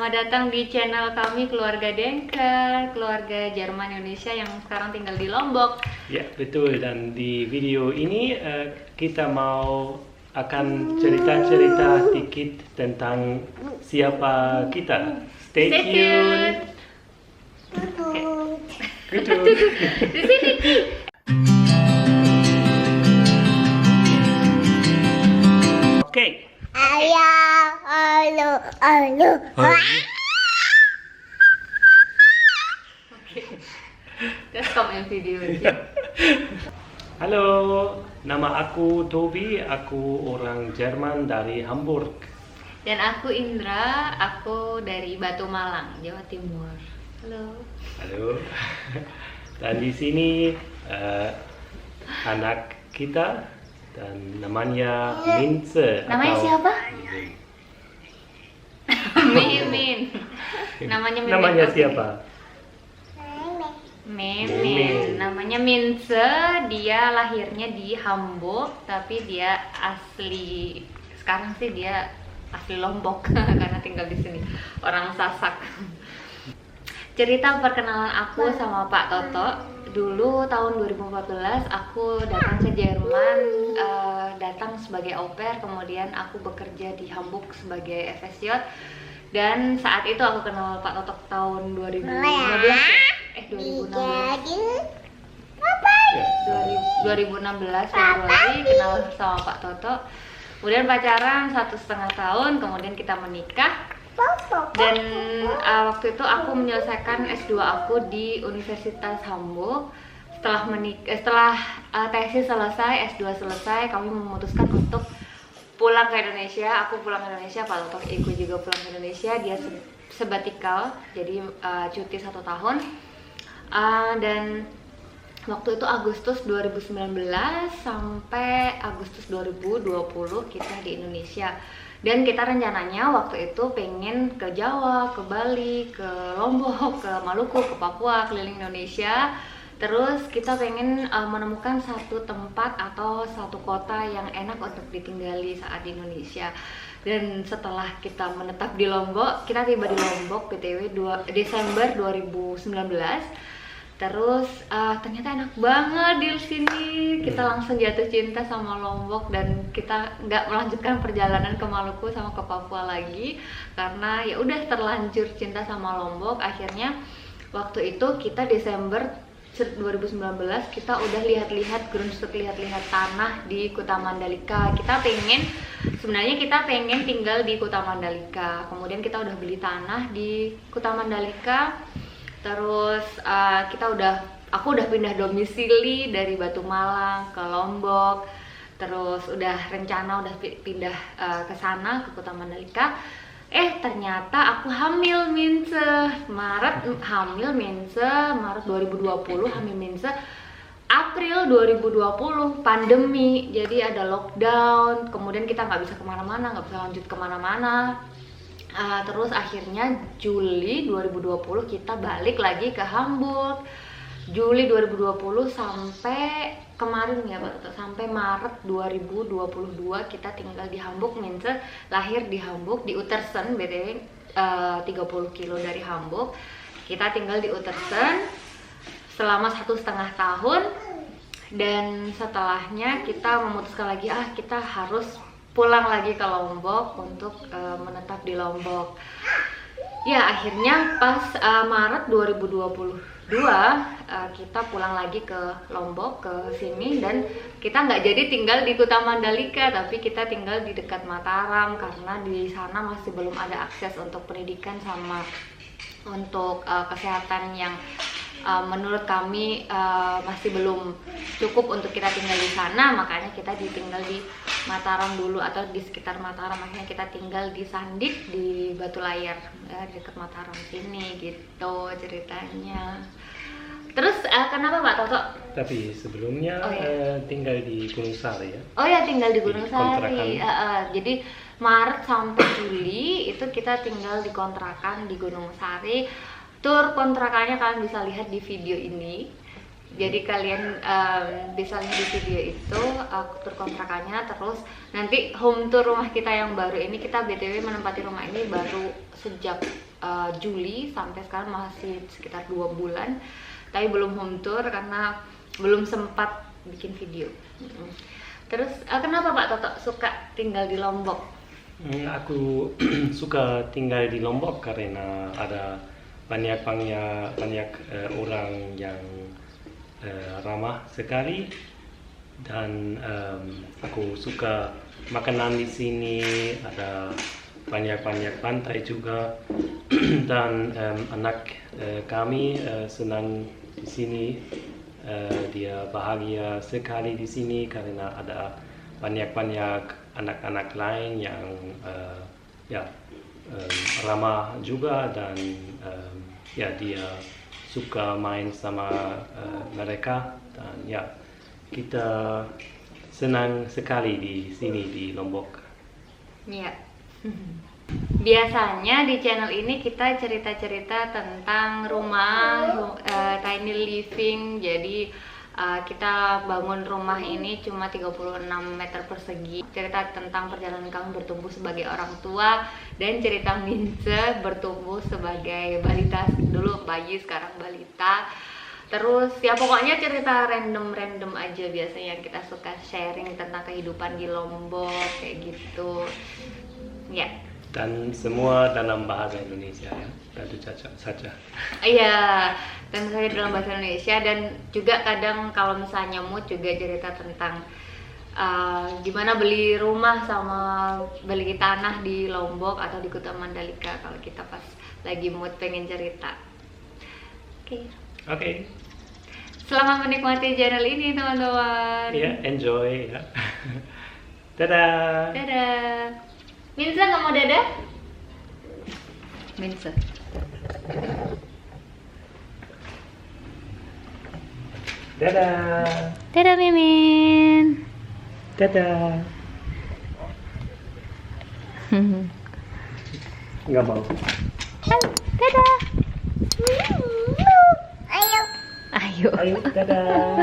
Selamat datang di channel kami Keluarga Denker, keluarga Jerman Indonesia yang sekarang tinggal di Lombok. Ya, betul. Dan di video ini kita akan cerita-cerita dikit tentang siapa kita. Stay tuned. Gitu. Di sini. Oke. Ayah, halo. Just come in video aja. Halo, nama aku Tobi. Aku orang Jerman dari Hamburg. Dan aku Indra, aku dari Batu Malang, Jawa Timur. Halo. Halo. Dan di sini anak kita dan namanya Minze. Namanya siapa? Mimin. Namanya Mimin. Namanya Oke. siapa? Mimin. Namanya Minze. Dia lahirnya di Hamburg, tapi dia asli sekarang sih dia asli Lombok karena tinggal di sini. Orang Sasak. Cerita perkenalan aku sama Pak Toto. Dulu tahun 2014 aku datang ke Jerman, datang sebagai au pair, kemudian aku bekerja di Hamburg sebagai FSJ. Dan saat itu aku kenal Pak Toto tahun 2016 Februari, kenal sama Pak Toto. Kemudian pacaran 1,5 tahun, kemudian kita menikah. Dan waktu itu aku menyelesaikan S2 aku di Universitas Hamburg. Setelah tesis selesai, S2 selesai, kami memutuskan untuk pulang ke Indonesia. Aku pulang ke Indonesia, Pak Toto Eko juga pulang ke Indonesia. Dia sabbatical, jadi cuti 1 tahun. Dan waktu itu Agustus 2019 sampai Agustus 2020 kita di Indonesia. Dan kita rencananya waktu itu pengen ke Jawa, ke Bali, ke Lombok, ke Maluku, ke Papua, keliling Indonesia. Terus kita pengen menemukan satu tempat atau satu kota yang enak untuk ditinggali saat di Indonesia. Dan setelah kita menetap di Lombok, kita tiba di Lombok PTW Desember 2019. Terus ternyata enak banget di sini. Kita langsung jatuh cinta sama Lombok dan kita nggak melanjutkan perjalanan ke Maluku sama ke Papua lagi karena ya udah terlanjur cinta sama Lombok. Akhirnya waktu itu kita Desember 2019 kita udah lihat-lihat grundstuk, lihat-lihat tanah di Kuta Mandalika. Sebenarnya kita pengen tinggal di Kuta Mandalika. Kemudian kita udah beli tanah di Kuta Mandalika. Terus aku udah pindah domisili dari Batu Malang ke Lombok. Terus udah pindah ke sana ke Kuta Mandalika. Ternyata aku hamil Minze. Maret 2020 hamil Minze. April 2020 pandemi, jadi ada lockdown. Kemudian kita nggak bisa kemana-mana, nggak bisa lanjut kemana-mana. Terus akhirnya Juli 2020 kita balik lagi ke Hamburg. Juli 2020 sampai kemarin ya Pak, sampai Maret 2022 kita tinggal di Hamburg. Minze lahir di Hamburg, di Utersen, BTW 30 kilo dari Hamburg. Kita tinggal di Utersen selama 1,5 tahun. Dan setelahnya kita memutuskan lagi, kita harus pulang lagi ke Lombok untuk menetap di Lombok. Ya akhirnya pas Maret 2022 kita pulang lagi ke Lombok, ke sini. Dan kita nggak jadi tinggal di Kuta Mandalika, tapi kita tinggal di dekat Mataram karena di sana masih belum ada akses untuk pendidikan sama untuk kesehatan yang menurut kami masih belum cukup untuk kita tinggal di sana. Makanya kita ditinggal di Mataram dulu atau di sekitar Mataram. Akhirnya kita tinggal di Sandik di Batu Layar, ya, di dekat Mataram sini gitu ceritanya. Terus kenapa Pak Toto? Tapi sebelumnya tinggal di Gunung Sari ya? Oh ya, tinggal di Gunung Kontrakan. Sari. Jadi Maret sampai Juli itu kita tinggal di kontrakan di Gunung Sari. Tur kontrakannya kalian bisa lihat di video ini. Jadi kalian bisa lihat di video itu tur kontrakannya. Terus nanti home tour rumah kita yang baru ini, kita BTW menempati rumah ini baru sejak Juli sampai sekarang masih sekitar 2 bulan, tapi belum home tour karena belum sempat bikin video. Terus kenapa Pak Toto suka tinggal di Lombok? Aku suka tinggal di Lombok karena ada banyak orang yang ramah sekali, dan aku suka makanan di sini, ada banyak pantai juga, dan anak kami senang di sini. Dia bahagia sekali di sini karena ada banyak anak-anak lain yang ramah juga, dan ya dia suka main sama mereka, dan ya kita senang sekali di sini di Lombok. Iya. Biasanya di channel ini kita cerita-cerita tentang rumah, tiny living. Jadi kita bangun rumah ini cuma 36 meter persegi. Cerita tentang perjalanan kami bertumbuh sebagai orang tua, dan cerita Mince bertumbuh sebagai balita, dulu bayi sekarang balita. Terus ya pokoknya cerita random aja biasanya yang kita suka sharing tentang kehidupan di Lombok kayak gitu. Ya. Dan semua dalam bahasa Indonesia ya, tentu saja. Iya, tentu saja dalam bahasa Indonesia, dan juga kadang kalau misalnya mood juga cerita tentang gimana beli rumah sama beli tanah di Lombok atau di Kuta Mandalika kalau kita pas lagi mood pengen cerita. Oke. Selamat menikmati channel ini teman-teman. Iya, enjoy ya. Dadah. Dadah. Mince nggak mau dadah? Mince. Dadah. Dadah Mimin. Dadah. Nggak mau. Dadah. Ayo. Ayo. Ayo, dadah.